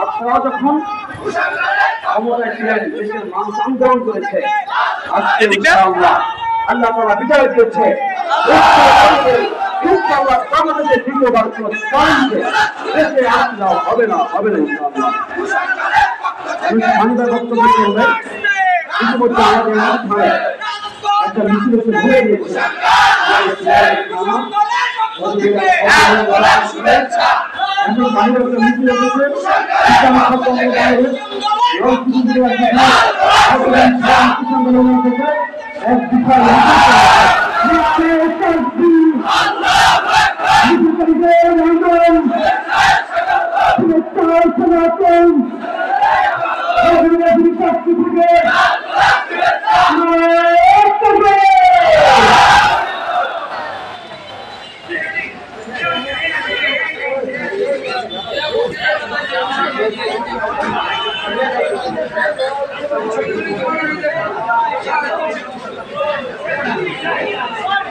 আপনারা যখন ক্ষমতায় ছিলেন দেশের মানুষ আন্দোলন করেছে, আজকে ইনশাআল্লাহ আল্লাহ তাআলা বিজয় দিয়েছে। ইনশাআল্লাহ বাংলাদেশের দ্বিতীয়বার কোনো কারণে দেশে আসা হবে না ইনশাআল্লাহ। আমি সাংবাদিক বক্তব্য করবেন, ইতিমধ্যে আমাদের মাঝখানে একটা মিছিল এসে ঘুরে গিয়েছে। এখন বাইরে একটা মিছিল এসেছে, এক বিশাল Thank you.